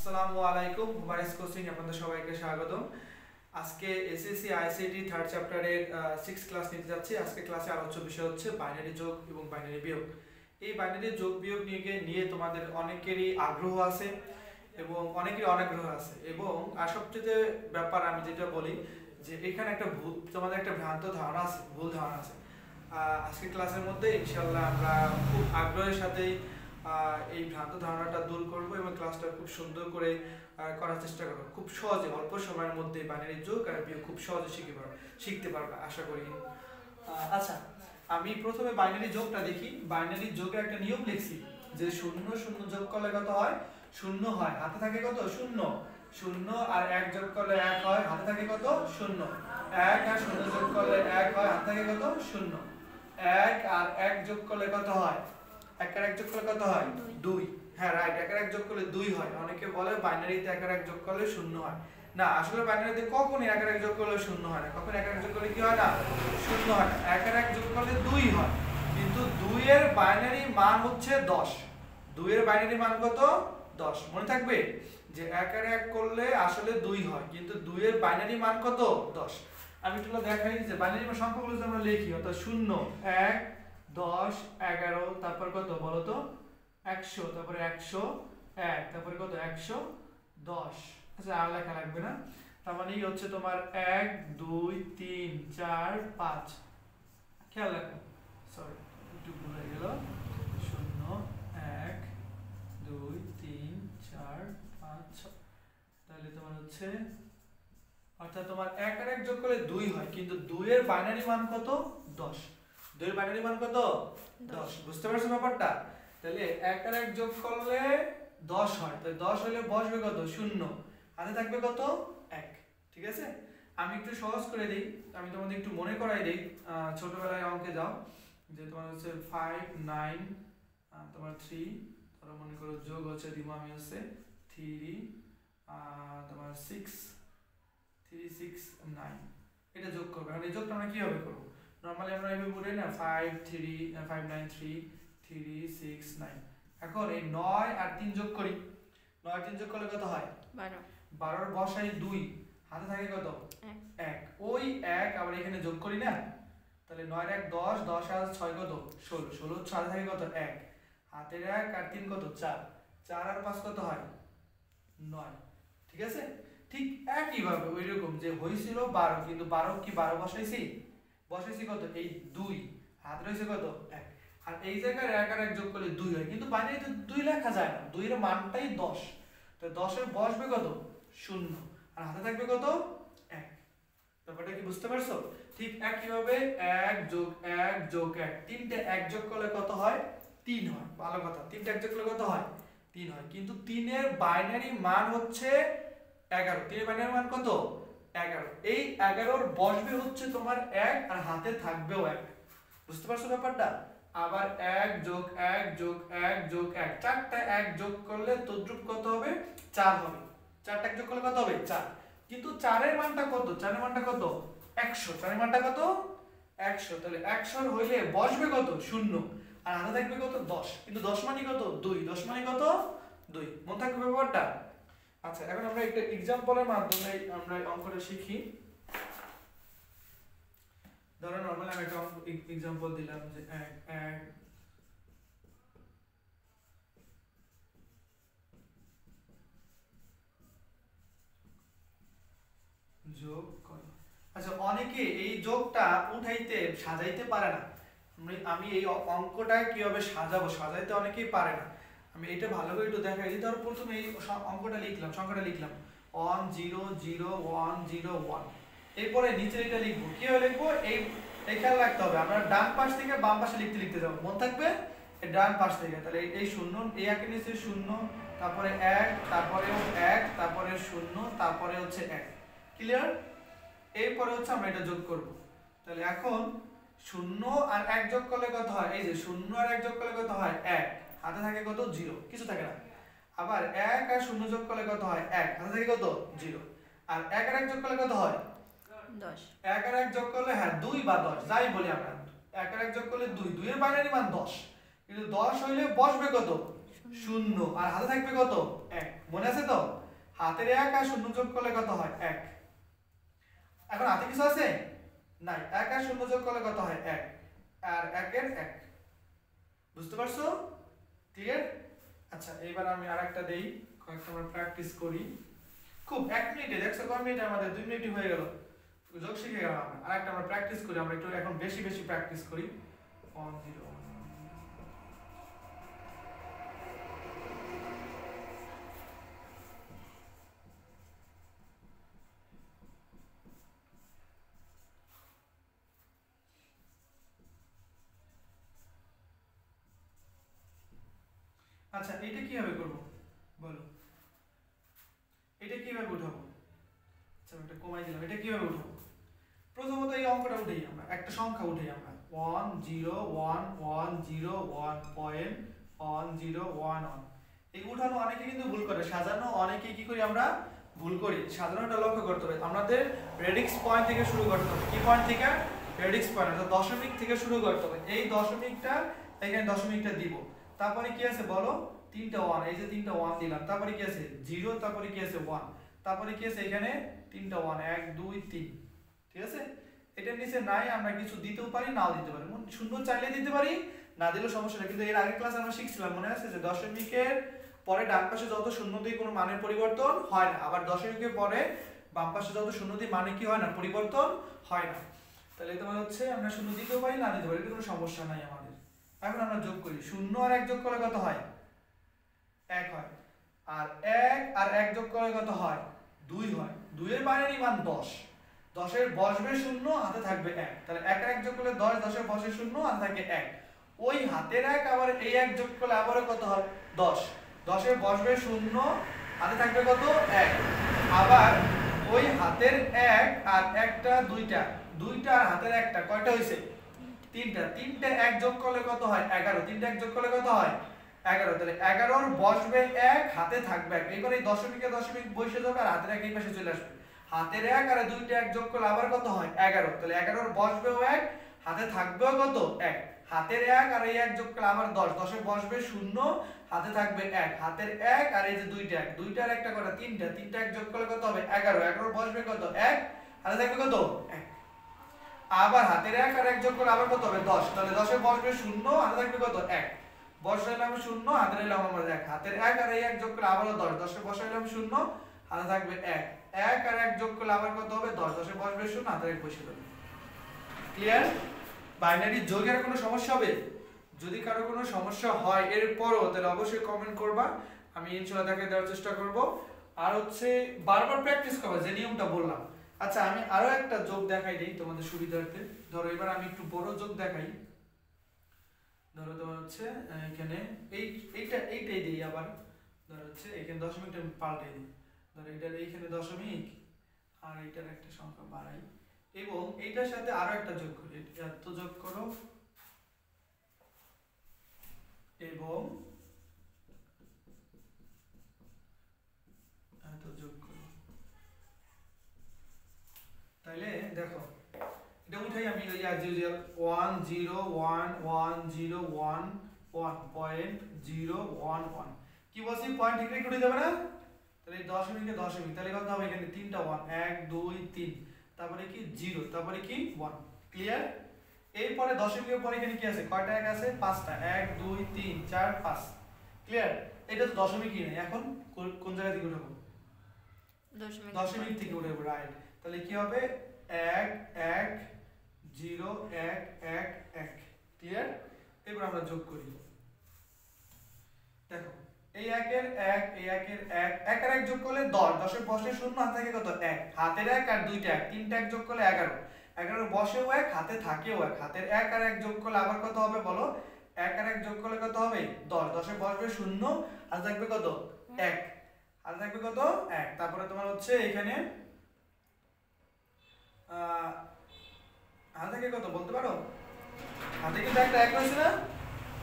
আসসালামু আলাইকুম, হুমায়ুস কোচিং আপনাদের সবাইকে স্বাগতম। আজকে এসএসসি আইসিটি থার্ড চ্যাপ্টারের 6 ক্লাস নিতে যাচ্ছি। আজকে ক্লাসে আলোচ্য বিষয় হচ্ছে বাইনারি যোগ এবং বাইনারি বিয়োগ। এই বাইনারি যোগ বিয়োগ নিয়ে তোমাদের অনেকেরই আগ্রহ আছে এবং অনেকেরই অনাগ্রহ আছে, এবং সবচেয়ে ব্যাপার আমি যেটা বলি যে এখানে একটা তোমাদের একটা ভ্রান্ত ধারণা আছে, ভুল ধারণা আছে। আজকে ক্লাসের মধ্যে ইনশাআল্লাহ আমরা খুব আগ্রহের সাথেই এই ভ্রান্ত ধারণাটা দূর করব এবং ক্লাসটা খুব সুন্দর করে করার চেষ্টা করব। খুব সহজে অল্প সময়ের মধ্যে বাইনারি যোগ আর বিয়োগ খুব সহজে শিখতে পারবে আশা করি। আচ্ছা, আমি প্রথমে বাইনারি যোগটা দেখি। বাইনারি যোগের একটা নিয়ম লিখছি যে 0 0 যোগ করলে কত হয়? 0 হয়। হাতে থাকে কত? 0। 0 আর 1 যোগ করলে 1 হয়, হাতে থাকে কত? 0। 1 আর 0 যোগ করলে 1 হয়, হাতে থাকে কত? 0। 1 আর 1 যোগ করলে কত হয়? 1 আর 1 যোগ করলে কত হয়? 2। হ্যাঁ, রাইট, 1 আর 1 যোগ করলে 2 হয়। অনেকে বলে বাইনারিতে 1 আর 1 যোগ করলে 0 হয়। না, আসলে বাইনারিতে কখনোই 1 আর 1 যোগ করলে 0 হয় না। কখন 1 আর 1 যোগ করলে কি হয় না? 0 হয় না। 1 আর 1 যোগ করলে 2 হয়। কিন্তু 2 এর বাইনারি মান হচ্ছে 10। 2 এর বাইনারি মান কত? 10। মনে থাকবে যে 1 আর 1 করলে আসলে 2 হয়, কিন্তু 2 এর বাইনারি মান কত? 10। আমি একটু দেখাই যে বাইনারি মান সংখ্যাগুলো যদি আমরা লিখি, অর্থাৎ 0 1 10 11, তারপর কত বলো তো? 100, তারপরে 101, তারপরে কত? 110। আচ্ছা, আর লেখা লাগবে না। তার মানে হচ্ছে তোমার 1 2 3 4 5। খেয়াল রাখো, সরি একটু ভুল হয়ে গেল। 0 1 2 3 4 5 6। তাহলে তোমার হচ্ছে, অর্থাৎ তোমার 1 আর 1 যোগ করলে 2 হয়, কিন্তু 2 এর বাইনারি মান কত? 10। 2 এর বাইনারি মান কত? 10। বুঝতে পারছো ব্যাপারটা? তাহলে 1 আর 1 যোগ করলে 10 হয়। তাহলে 10 হলে বসবে কত? 0। হাতে থাকবে কত? 1। ঠিক আছে? আমি একটু সহজ করে দেই, আমি তোমাদের একটু মনে করাই দেই। ছোটবেলায় অঙ্কে যাও, যে তোমার হচ্ছে 5 9 তোমার 3, তোমরা মনে করো যোগ হচ্ছে দিব আমি হচ্ছে 3 তোমার 6 3 6 9, এটা যোগ করবে। এখন এই যোগটা আমরা কিভাবে করব? নরমালি আমরা এভাবে বলি না, 5 9 3 3 6 9। এখন এই 9 আর 3 যোগ করি। 9 3 যোগ করলে কত হয়? 12। 12 এর বসাই 2, হাতে থাকে কত? 1। ওই 1 আবার এখানে যোগ করি না, তাহলে 9 এর 1 10, 10 আর 6 কত? 16। 16 6 থাকে কত? 1। হাতের 1 আর 3 কত? 4। 4 আর 5 কত হয়? 9। ঠিক আছে? ঠিক একই ভাবে ওইরকম যে হইছিল 12, কিন্তু 12 কি 12 বসাইছি কত? এই 2। হাত রইছে কত? 1। আর এই জায়গায় 1 আর 1 যোগ করলে 2 হয়, কিন্তু বাইনারিতে 2 লেখা যায় না। 2 এর মানটাই 10। তো 10 এর বসবে কত? 0। আর হাতে থাকবে কত? 1। ব্যাপারটা কি বুঝতে পারছো? ঠিক একই ভাবে 1 যোগ 1 যোগ 1, তিনটে 1 যোগ করলে কত হয়? 3 হয়। ভালো কথা, তিনটে 1 যোগ করলে কত হয়? 3 হয়। কিন্তু 3 এর বাইনারি মান হচ্ছে 11। 3 এর বাইনারি মান কত? 11। এই 11 এর বসবে হচ্ছে তোমার 1, আর হাতে থাকবেও 1। বুঝতে পারছো ব্যাপারটা? আবার 1 যোগ 1 যোগ 1 যোগ 1, চারটা 1 যোগ করলে তদ্রুপ কত হবে? 4 হবে। চারটা 1 যোগ করলে কত হবে? 4। কিন্তু 4 এর মানটা কত? 4 এর মানটা কত? 100। 4 এর মানটা কত? 100। তাহলে 100 হইলে বসবে কত? 0। আর হাতে থাকবে কত? 10। কিন্তু 10 মানে কত? 2। 10 মানে কত? 2। মনে থাকবে ব্যাপারটা? আচ্ছা, এখন আমরা একটা एग्जांपलের মাধ্যমে আমরা অঙ্কটা শিখি। ধরো নরমালি আমি একটা एग्जांपल দিলাম যে 1 যোগ করো। আচ্ছা, অনেকে এই যোগটা উঠাইতে সাজাইতে পারে না। আমি এই অঙ্কটা কিভাবে সাজাইতে অনেকেই পারে না। আমি এটা ভালো করে একটু দেখাই দিই। ধর প্রথমে এই অঙ্কটা লিখলাম, সংখ্যাটা লিখলাম 1 0 0 1 0 1। এরপরে নিচে এটা লিখবো। কিভাবে লিখবো? এই খেয়াল রাখতে হবে, আমরা ডান পাশ থেকে বাম পাশে লিখতে যাবো। মনে থাকবে? এই ডান পাশ থেকে, তাহলে এই 0, এই একের নিচে 0, তারপরে 1, তারপরেও 1, তারপরে 0, তারপরে হচ্ছে 1। ক্লিয়ার? এরপরে হচ্ছে আমরা এটা যোগ করব। তাহলে এখন 0 আর 1 যোগ করলে কত হয়? এই যে 0 আর 1 যোগ করলে কত হয়? 1। হাতে থাকে কত? 0, কিছু থাকে না। আবার 1 আর 0 যোগ করলে কত হয়? 1। হাতে থাকে কত? 0। আর 1 আর 1 যোগ করলে কত হয়? 10। 1 আর 1 যোগ করলে, হ্যাঁ 2 বা 10 যাই বলি আমরা, 1 আর 1 যোগ করলে 2। 2 এর বাইনারি মান 10। কিন্তু 10 হইলে বসবে কত? 0। আর হাতে থাকবে কত? 1। মনে আছে তো? হাতের 1 আর 0 যোগ করলে কত হয় 1। এখন হাতে কিছু আছে নাই, 1 আর 0 যোগ করলে কত হয় 1, আর 1 এর 1। বুঝতে পারছো? ক্লিয়ার? আচ্ছা এবার আমি আরেকটা দেই, কয়েকটা আমরা প্র্যাকটিস করি। খুব 1 মিনিটে, দেখছো কয় মিনিট আমাদের, 2 মিনিটই হয়ে গেল, যোগ শিখে গেলাম আমরা। আরেকটা আমরা প্র্যাকটিস করি, আমরা একটু এখন বেশি বেশি প্র্যাকটিস করি। 1 0 আচ্ছা এটা কিভাবে করব বলো, এটা কিভাবে উঠাবো? আচ্ছা এটা কমাই দিলাম, এটা কিভাবে উঠাবো? প্রথমত এই অঙ্কটা উঠাই, আমরা একটা সংখ্যা উঠাই, আমরা 1 0 1 1 0 1.1011। এই উঠানো অনেকে কিন্তু ভুল করে, সাজানো অনেকে কি করি আমরা ভুল করি। সাজানোটা লক্ষ্য করতে হবে, আমাদের রেডিক্স পয়েন্ট থেকে শুরু করতে হবে। কি পয়েন্ট থেকে? রেডিক্স পয়েন্ট, অর্থাৎ দশমিক থেকে শুরু করতে হবে। এই দশমিকটা এখানে দশমিকটা দিব, তারপরে কি আছে বলো, তিনটা 1, এই যে তিনটা 1 দিলাম, তারপরে কি আছে 0, তারপরে কি আছে 1, তারপরে কি আছে এখানে তিনটা 1 1 2 3। ঠিক আছে? এটার নিচে নাই, আমরা কিছু দিতেও পারি নাও দিতে পারি, শূন্য চাইলে দিতে পারি, না দিলেও সমস্যা নেই। কিন্তু এর আগের ক্লাসে আমরা শিখছিলাম, মনে আছে যে দশমিকের পরে ডান পাশে যত শূন্য দিয়ে কোনো মানের পরিবর্তন হয় না, আবার দশমিকের পরে বাম পাশে যত শূন্য দিয়ে মানে কি হয় না, পরিবর্তন হয় না। তাহলে তোমার হচ্ছে আমরা শূন্য দিতেও পারি না দিতে পারি, এটা কোনো সমস্যা নাই আমাদের। এখন আমরা যোগ করি, 0 আর 1 যোগ করলে কত হয় 1 হয়, আর 1 আর 1 যোগ করলে কত হয় 2 হয়। 2 এর বাইনারি মান 10, 10 এর বসবে 0, হাতে থাকবে 1, তাহলে 1 আর 1 যোগ করলে 10, 10 এর বসে 0, হাতে থাকে 1। ওই হাতের 1 আবার এই 1 যোগ করলে আবারও কত হয় 10, 10 এর বসবে 0, হাতে থাকবে কত 1। আবার ওই হাতের 1 আর একটা দুইটা, দুইটা আর হাতের একটা কয়টা হইছে তিনটা, তিনটা 1 যোগ করলে কত হয় 11, তিনটা 1 যোগ করলে কত হয় 11। তাহলে 11 এর বসবে 1, হাতে থাকবে 1। এবারে এই দশমিকে দশমিক বসে যাবে আর হাতের 1 এই পাশে চলে আসবে। হাতের 1 আর দুইটা 1 যোগ করলে আবার কত হয় 11, তাহলে 11 এর বসবেও 1, হাতে থাকবেও কত 1। হাতের 1 আর এই 1 যোগ করলে আবার 10, 10 এর বসবে 0, হাতে থাকবে 1। হাতের 1 আর এই যে দুইটা 1, দুইটার একটা করে তিনটা, তিনটা 1 যোগ করলে কত হবে 11, 11 এর বসবে কত 1, হাতে থাকবে কত 1। আবার হাতের 1 আর 1 যোগ করলে আবার কত হবে 10, তাহলে 10 এর বসবে 0, হাতে থাকবে কত 1, বসাইলাম 0, হাতে নিলাম আমরা 1। হাতের 1 আর এই 1 যোগ করলে আবার 10, 10 এ বসাইলাম 0, হাতে থাকবে 1, 1 আর 1 যোগ করলে আবার কত হবে 10, 10 এ বসবে 0, হাতে 1 বসিয়ে দেব। ক্লিয়ার? বাইনারি যোগের কোনো সমস্যা হবে? যদি কারো কোনো সমস্যা হয় এরপরও, তাহলে অবশ্যই কমেন্ট করবা, আমি ইনশাআল্লাহ দেখাই দেওয়ার চেষ্টা করব। আর হচ্ছে বারবার প্র্যাকটিস করবা, যে নিয়মটা বললাম। আচ্ছা আমি আরো একটা যোগ দেখাই দেই তোমাদের সুবিধার্থে। ধরো এবার আমি একটু বড় যোগ দেখাই। ধরো তোমার হচ্ছে এখানে এইটাই দিই, আবার ধরো হচ্ছে এখানে দশমিকটা পাল্টে দিই। ধরো এটার এইখানে দশমিক আর এইটার একটা সংখ্যা বাড়াই, এবং এইটার সাথে আরো একটা যোগ করি, এত যোগ করো এবং এত যোগ করো। তাইলে দেখো এটা উঠাই আমি, ওই as usual 1011011.011 কি বলছি, পয়েন্ট ঠিক রেখে উঠে যাবে না? তাহলে এই দশমিকে দশমিক, তাহলে কত হবে এখানে তিনটা 1 1 2 3, তারপরে কি 0, তারপরে কি 1। ক্লিয়ার? এরপরে দশমিকের পরে এখানে কি আছে, কয়টা 1 আছে 5টা, 1 2 3 4 5। ক্লিয়ার? এটা তো দশমিকই নেই, এখন কোন জায়গা থেকে উঠাবো, দশমিক থেকে উঠাবো, রাইট। তাহলে কি হবে 1 1 0 1 1 1। ক্লিয়ার? এবার আমরা যোগ করি, দেখো এই 1 এর 1, এই 1 এর 1, 1 আর 1 যোগ করলে 10, 10 এর বসে 0, হাতে থাকে কত 1। হাতের 1 আর দুইটা 1, তিনটা 1 যোগ করলে 11, 11 এর বসেও 1, হাতে থাকেও 1। হাতের 1 আর 1 যোগ করলে আবার কত হবে বলো, 1 আর 1 যোগ করলে কত হবে 10, 10 এর বসবে 0, হাতে থাকবে কত 1, হাতে থাকবে কত 1। তারপরে তোমার হচ্ছে এখানে হাতে থেকে কত বলতে পারো, হাতে কিন্তু একটা 1 হয়েছে না,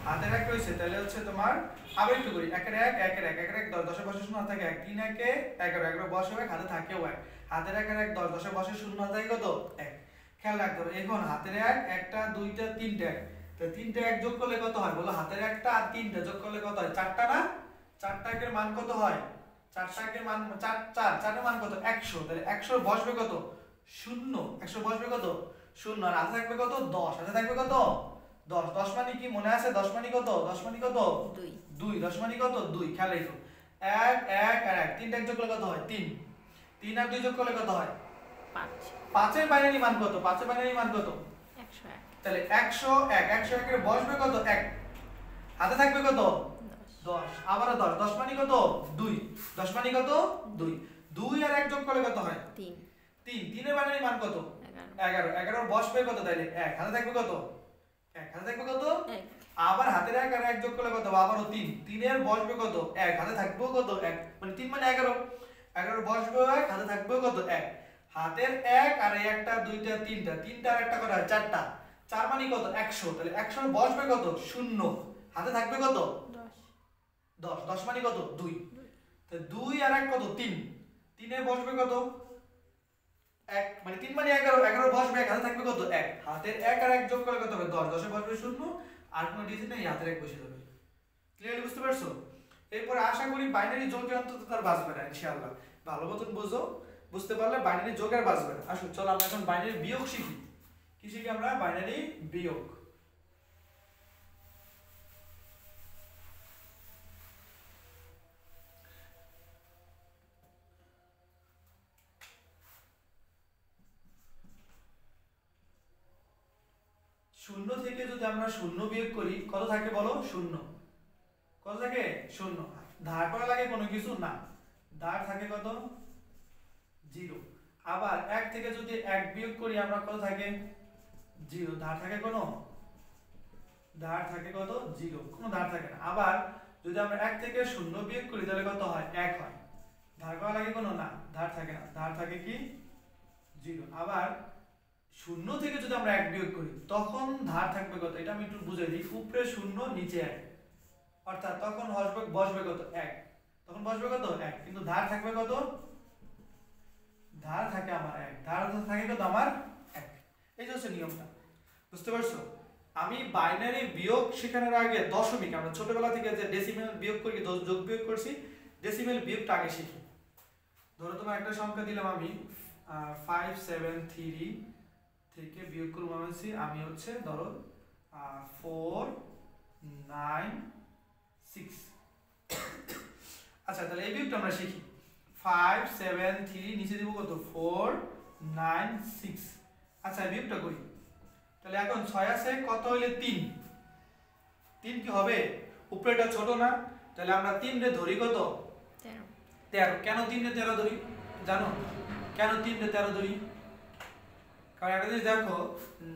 হাতের 1 হয়েছে, তাহলে হচ্ছে তোমার আবার একটু করি, 1 এর 1 1 এর 1 1 এর 1 10, 10 এর বসে 0, হাতে থাকে 1, 3 1 এ 11, 11 বসে 1, হাতে থাকেও 1। হাতের 1 আর 1 10, 10 এর বসে 0, হাতে থাকে কত 1। খেয়াল রাখতে হবে, এখন হাতের 1 একটা দুইটা তিনটা 1, তাহলে তিনটা 1 যোগ করলে কত হয় বলো, হাতের 1টা আর 3টা যোগ করলে কত হয় 4টা না, 4টা 1 এর মান কত হয় চারটাকে মান চারের মান কত 100, তাহলে 100 বসবে কত 0, 100 বসবে কত 0, আর হাতে থাকবে কত 10, হাতে থাকবে কত 10, 10 মানে কি মনে আছে 10 মানে কত 10 মানে কত 2, 10 মানে কত 2, খেয়াল রাখো 1 1 আর 1 তিনটা যোগ করলে কত হয় 3, 3 আর 2 যোগ করলে কত হয় 5 এর বাইনারি মান কত 5 এর বাইনারি মান কত 101, তাহলে 101, 101 এর বসবে কত 1, হাতে থাকবে কত 10, আবারো 10, 10 মানে কত 2, 10 মানে কত 2, 2 আর 1 যোগ করলে কত হয় 3, 3 এর বাইনারি মান কত 11, 11 এর বসবে কত তাইলে 1, হাতে থাকবে কত 1, হাতে থাকবে কত 1, আবার হাতের 1 আর 1 যোগ করলে কত আবারো 3, 3 এর বসবে কত 1, হাতে থাকবে কত 1, মানে 3 মানে 11, 11 এর বসবে 1, হাতে থাকবে কত 1, হাতের 1 আর এই একটা দুইটা তিনটা, তিনটা আর একটা কত হয় চারটা, 4 মানে কত 100, তাহলে 100 এর বসবে কত 0, হাতে থাকবে কত 10, 10 মানে কত 2, তাহলে 2 আর 1 কত 3, 3 এর বসবে কত 1, মানে 3 মানে 11, 11 এর বসবে 1, হাতে থাকবে কত 1, হাতের 1 আর 1 যোগ করলে কত হবে 10, 10 এর বসবে 0, আর কোনো ডিজিট নেই, হাতের 1 বসে যাবে। ক্লিয়ারলি বুঝতে পারছো? এরপরে আশা করি বাইনারি যোগে অন্তত তার বাঁচবে না ইনশাআল্লাহ, ভালো মতন বুঝো, বুঝতে পারলে বাইনারি যোগ আর বাঁচবে না। আসো চলো আমরা এখন বাইনারি বিয়োগ শিখি। কি শিখি আমরা? বাইনারি বিয়োগ। শূন্য থেকে যদি আমরা শূন্য বিয়োগ করি কত থাকে বলো? শূন্য। কত থাকে? শূন্য। ধার করা লাগে কোনো কিছু না, ধার থাকে কত? 0। আবার 1 থেকে যদি 1 বিয়োগ করি আমরা কত থাকে? 0। ধার থাকে কোনো? ধার থাকে কত? 0, কোনো ধার থাকে না। আবার যদি আমরা 1 থেকে 0 বিয়োগ করি তাহলে কত হয়? 1 হয়। ধার করা লাগে কোনো? না, ধার থাকে না, ধার থাকে কি? 0। আবার 0 থেকে যদি আমরা 1 বিয়োগ করি তখন ধার থাকবে কত? এটা আমি একটু বুঝাই দিই। উপরে 0 নিচে 1, অর্থাৎ তখন বসবে কত? 1, তখন বসবে কত? 1, কিন্তু ধার থাকবে কত? ধার থাকে আমার 1, ধার থাকে কত? আমার 1। এই যে হচ্ছে নিয়মটা, বুঝতে পারছো? আমি বাইনারি বিয়োগ শেখানোর আগে দশমিক, আমরা ছোটবেলা থেকে যে ডেসিমেল বিয়োগ করি, যোগ বিয়োগ করছি, ডেসিমেল বিয়োগটা আগে শিখি। ধরো তোমার একটা সংখ্যা দিলাম আমি 573 থেকে বিয়োগ করব আমি হচ্ছে ধরো 496। আচ্ছা, তাহলে এই বিয়োগটা আমরা শিখি। 573 নিচে দিব কত? 496। আচ্ছা, এই বিয়োগটা করি। তাহলে এখন 6 আছে, কত হইলে 3? 3 কি হবে? উপরেটা ছোট না, তাহলে আমরা 3 রে ধরি কত? 13। কেন 3 রে 13 ধরি জানো? কেন 3 রে 13 ধরি? কারণ একটা জিনিস দেখো,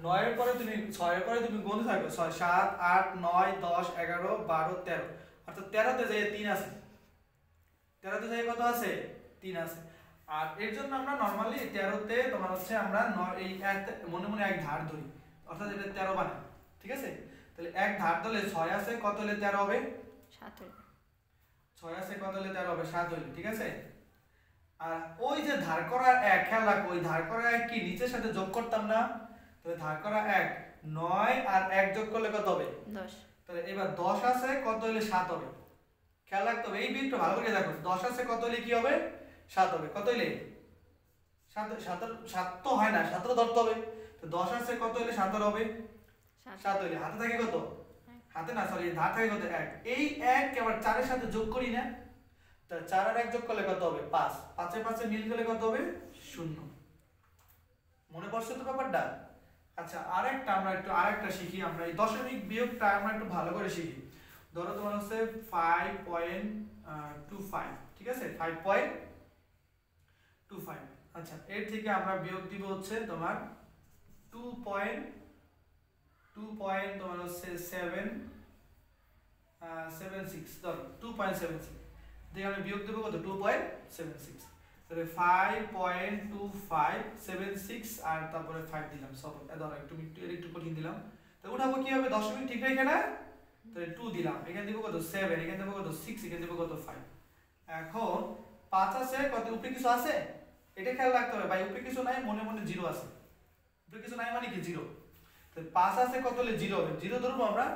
9 এর পরে তুমি 6 এর পরে তুমি গুনতে থাকো, 6 7 8 9 10 11 12 13, অর্থাৎ 13 তে যায় 3 আছে, 13 তে যায় কত আছে? 3 আছে। আর এর জন্য আমরা নরমালি 13 তে তোমার হচ্ছে আমরা এই মনে মনে এক ধার ধরি, অর্থাৎ এটা 13 বানাই, ঠিক আছে? তাহলে এক ধার ধরলে 6 আছে, কত হলে 13 হবে? 7 হবে। 6 আছে, কত হলে 13 হবে? 7 হইল, ঠিক আছে? আর ওই যে ধার করা 1, খেয়াল রাখো, ওই ধার করা 1 কি নিচের সাথে যোগ করতাম না? তাহলে ধার করা 1 9 আর 1 যোগ করলে কত হবে? 10। তাহলে এবার 10 আছে, কত হলে 7 হবে? খেয়াল রাখতে হবে, এই বিটটা ভালো করে দেখো। 10 আছে, কত হলে কি হবে? 7 হবে। কত হলে? 7 7 তো হয় না, 7 ধরতে হবে। তো 10 আছে, কত হলে 7 হবে? 7 হলে হাতে থাকে কত? হাতে না, সরি, ধার থাকে কত? 1। এই 1 কে আবার 4 এর সাথে যোগ করি না, তা 4 আর 1 যোগ করলে কত হবে? 5। 5 এর 5 মিল গেলে কত হবে? 0। মনে পড়ছে তো ব্যাপারটা? আচ্ছা, আরেকটা শিখি আমরা, এই দশমিক বিয়োগটা আমরা একটু ভালো করে শিখি। ধরো তোমার হচ্ছে 5.25, ঠিক আছে? 5.25। আচ্ছা, এর থেকে আমরা বিয়োগ দিব হচ্ছে তোমার 2 তোমার হচ্ছে 7.76, ধরো 2.76 দিয়ে আমি বিয়োগ দেবো কত? 2.76। তাহলে 5.2576 আর তারপরে 5 দিলাম, সব ধরো একটু কঠিন দিলাম। তো উঠাবো কি হবে? দশমিক ঠিক রেখে না, তাহলে 2 দিলাম, এখানে দিব কত? 7, এখানে দিব কত? 6, এখানে দিব কত? 5। এখন 5 আছে, কত উপরে কিছু আছে? এটা খেয়াল রাখতে হবে ভাই, উপরে কিছু নাই, মনে মনে 0 আছে। উপরে কিছু নাই মানে কি? 0। তাহলে 5 আছে, কত হলে 0 হবে? 0 ধরবো আমরা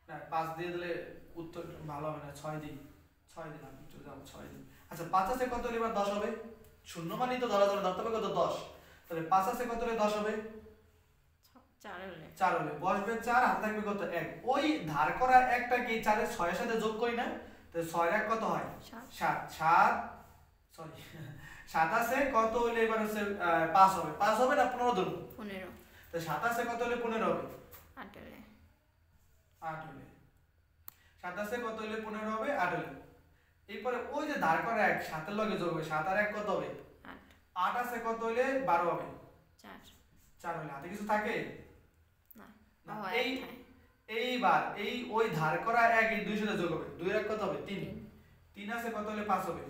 না, 5 দিয়ে দিলে উত্তর ভালো হবে না, 6 দিই। 6 6 দিন আমি একটু যাবো 6 দিন। আচ্ছা 5 আছে কত হলে এবার 10 হবে? শূন্য মানেই তো ধরা যাবে, ধরতে হবে কত 10। তাহলে 5 আছে কত হলে 10 হবে? 4 হলে 4 হলে বসবে 4, হাতে থাকবে কত 1। ওই ধার করা একটা কি 4 এর 6 এর সাথে যোগ করি না, তো 6 এর 1 কত হয়? 7 7 সরি 7 আছে কত হলে এবার হচ্ছে 5 হবে? 5 হবে না 15 ধরব? 15। তো 7 আছে কত হলে 15 হবে? 8 হলে 8 হলে 7 আছে কত হলে 15 হবে? 8 হলে। এরপরে ওই যে ধার করা 1 7 এর লগে যোগ হবে, 7 আর 1 কত হবে? 8। 8 আছে কত হলে 12 হবে? 4 4 হলে। হাতে কিছু থাকে না, না। এই এইবার এই ওই ধার করা 1 এই 2 সাথে যোগ হবে, 2 এর 1 কত হবে? 3। 3 আছে কত হলে 5 হবে?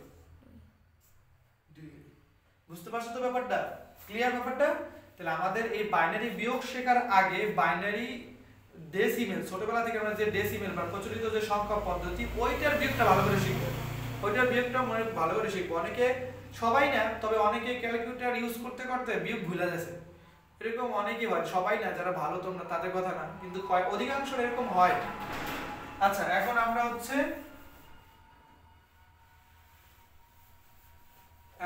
2। বুঝতে পারছো তো ব্যাপারটা? ক্লিয়ার ব্যাপারটা? তাহলে আমাদের এই বাইনারি বিয়োগ শেখার আগে বাইনারি ডেসিমেল, ছোটবেলা থেকে আমরা যে ডেসিমেল বা প্রচলিত যে সংখ্যা পদ্ধতি ওইটার বিয়োগটা ভালো করে শিখবো। ওইটার বিয়োগটা মনে ভালো করে শিখবো। অনেকে, সবাই না, তবে অনেকে ক্যালকুলেটর ইউজ করতে করতে বিয়োগ ভুলে যাচ্ছে। এরকম অনেকেই হয়, সবাই না, যারা ভালো তোমরা তাদের কথা না, কিন্তু অধিকাংশ এরকম হয়। আচ্ছা এখন আমরা হচ্ছে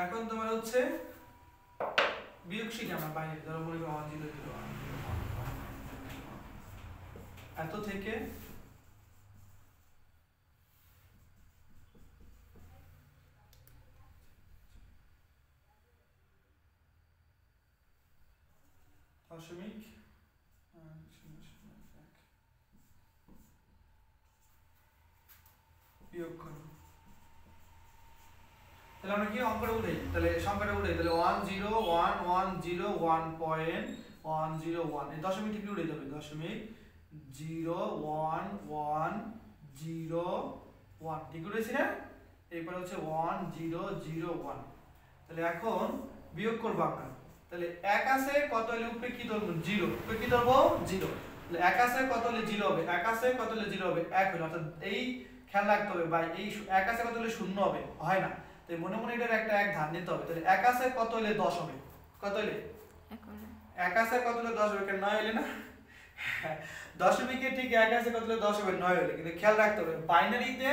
এখন তোমার হচ্ছে বিয়োগ শিখি আমরা বাইনারি। ধরো মনে করো 1 0 0 1 এত থেকে দশমিক 0.1 বিয়োগ করো। তাহলে আমরা কি অঙ্কটা উঠাই? তাহলে সংখ্যাটা উঠাই। তাহলে 10111.101 এই দশমিক ঠিক উঠে যাবে। 0.01101 ঠিক উঠেছি না? এরপর হচ্ছে 1001। তাহলে এখন বিয়োগ করব আমরা। তাহলে 1 আছে কত হলে উপরে কি ধরব? 0। উপরে কি ধরব? 0। তাহলে 1 আছে কত হলে 0 হবে? 1 আছে কত হলে 0 হবে? 1 হলো। অর্থাৎ এই খেয়াল রাখতে হবে ভাই, এই 1 আছে কত হলে 0 হবে? হয় না। তাই মনে মনে এটার একটা 1 ধার নিতে হবে। তাহলে 1 আছে কত হলে 10 হবে? কত হলে? 1 আছে কত হলে 10 হবে? কেন 9 হলে না? দশমিকে ঠিক 1 আছে কত হলে 10 হবে? 9 হলে। কিন্তু খেয়াল রাখতে হবে বাইনারিতে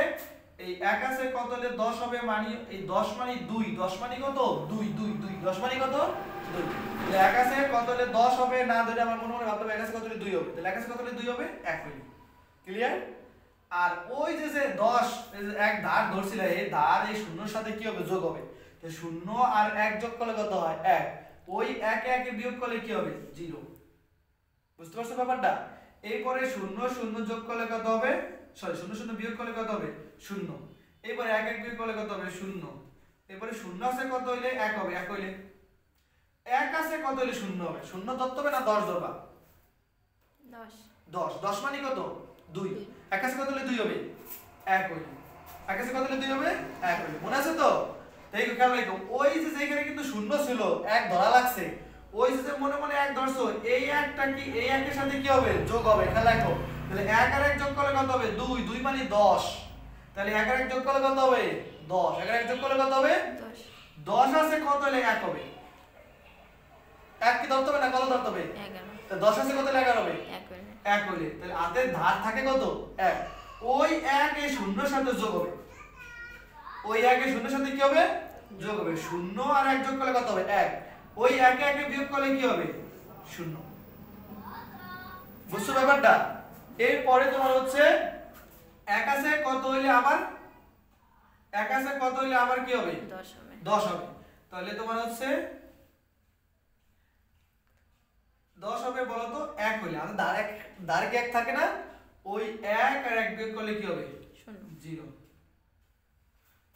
এই 1 আছে কত হলে 10 হবে, মানে এই 10 মানে 2, 10 মানে কত? 2 2 2 10 মানে কত? 2। তাহলে 1 আছে কত হলে 10 হবে না, ধরে আমার মনে মনে ভাবতে হবে 1 আছে কত হলে 2 হবে। তাহলে 1 আছে কত হলে 2 হবে? 1 হইল। ক্লিয়ার? আর ওই যে 10 এই যে এক ধার ধরছিল, এই ধার এই শূন্যর সাথে কি হবে? যোগ হবে। তো 0 আর 1 যোগ করলে কত হয়? 1। ওই 1 1 এ বিয়োগ করলে কি হবে? 0। বুঝতে পারছো ব্যাপারটা? এরপরে 0 0 যোগ করলে কত হবে? সরি 0 0 বিয়োগ করলে কত হবে? 0। এরপরে 1 1 বিয়োগ করলে কত হবে? 0। এরপরে 0 আছে কত হইলে 1 হবে? 1 হইলে 1 আছে কত হইলে 0 হবে? 0 ধরতে হবে না 10 ধরবা? 10 10 10 মানে কত? 2। 1 আছে কত হলে 2 হবে? 1 হইলে 1 আছে কত হলে 2 হবে? 1 হইলে। মনে আছে তো? দেখো খেয়াল রাখো, ওই যে যেখানে কিন্তু 0 ছিল 1 ধরা লাগছে, ওই যে মনে মনে 1 ধরছো, এই 1টা কি এই 1 এর সাথে কি হবে? যোগ হবে। খেয়াল রাখো। তাহলে 1 আর 1 যোগ করলে কত হবে? 2 2 মানে 10। তাহলে 1 আর 1 যোগ করলে কত হবে? 10। 1 আর 1 যোগ করলে কত হবে? 10 10 আছে কত হলে 1 হবে? 1 কি ধরতে হবে না কত ধরতে হবে? 11। তো 10 আছে কত হলে 11 হবে? 1 হলে 1 হলে। তাহলে হাতের ধার থাকে কত? 1। ওই 1 এই শূন্যর সাথে যোগ হবে। ওই 1 এই শূন্যের সাথে কি হবে? যোগ হবে। 0 আর 1 যোগ করলে কত হবে? 1। ওই 1 1 এ বিয়োগ করলে কি হবে? 0। বুঝছো ব্যাপারটা? এরপরে তোমার হচ্ছে 1 আছে কত হইলে আবার 1 আছে কত হইলে আবার কি হবে? 10 হবে। 10 হবে। তাহলে তোমার হচ্ছে 10 হবে বলো তো 1 হইলে। আর ধার কি 1 থাকে না? ওই 1 আর 1 বিয়োগ করলে কি হবে? 0।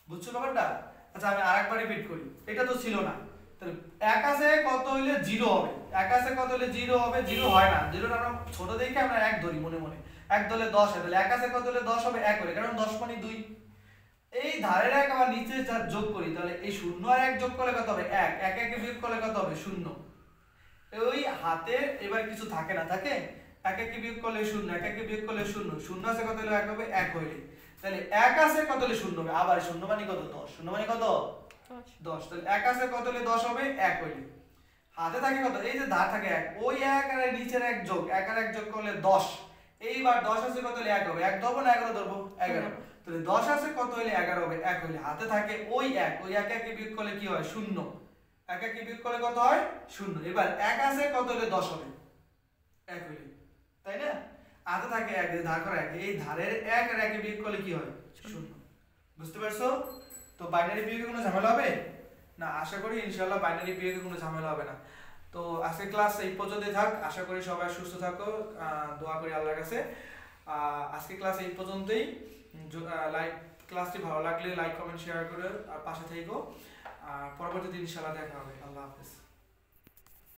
বুঝছো ব্যাপারটা? আচ্ছা আমি আরেকবার রিপিট করি, এটা তো ছিল না। তাহলে 1 আছে কত হইলে 0 হবে? 1 আছে কত হইলে 0 হবে? 0 হয় না। 0 টা আমরা ছোট দেখে আমরা 1 ধরি মনে মনে। 1 ধরলে 10 হয়। তাহলে 1 আছে কত হইলে 10 হবে? 1 হলে। কারণ 10 মানে 2। এই ধারের 1 আবার নিচে যা যোগ করি, তাহলে এই 0 আর 1 যোগ করলে কত হবে? 1 1 1 এ বিয়োগ করলে কত হবে? 0। ওই হাতে এবার কিছু থাকে না, থাকে 1 1 এ বিয়োগ করলে 0, 1 1 এ বিয়োগ করলে 0, 0 আছে কত হলে 1 হবে? 1 হইলে। তাহলে 1 আছে কত হলে 0 হবে? আবার 0 মানে কত? 10। 0 মানে কত? 10। তাহলে 1 আছে কত হলে 10 হবে? 1 হইলে। হাতে থাকে কত? এই যে ধার থাকে 1, ওই 1 আর নিচের 1 যোগ, 1 আর 1 যোগ করলে 10। এইবার 10 আছে কত হলে 1 হবে? 1 ধরবো না 11 ধরবো? 11। তাহলে 10 আছে কত হইলে 11 হবে 1 হইলে হাতে থাকে ওই 1 ওই 1 একে বিয়োগ করলে কি হয় 0 1 একে বিয়োগ করলে কত হয় 0 এবার 1 আছে কত হইলে 10 হবে 1 হইলে তাই না হাতে থাকে 1 ধার করে 1 এই ধারের 1 আর 1 এ বিয়োগ করলে কি হয় 0 বুঝতে পারছো তো বাইনারি বিয়োগে কোনো ঝামেলা হবে না আশা করি ইনশাআল্লাহ বাইনারি বিয়োগে কোনো ঝামেলা হবে না তো আজকে ক্লাস এই পর্যন্তই থাক আশা করি সবাই সুস্থ থাকো দোয়া করি আল্লাহর কাছে আজকে ক্লাস এই পর্যন্তই লাইক ক্লাসটি ভালো লাগলে লাইক কমেন্ট শেয়ার করে পাশে থেকো পরবর্তী দিন ইনশাআল্লাহ দেখা হবে আল্লাহ হাফেজ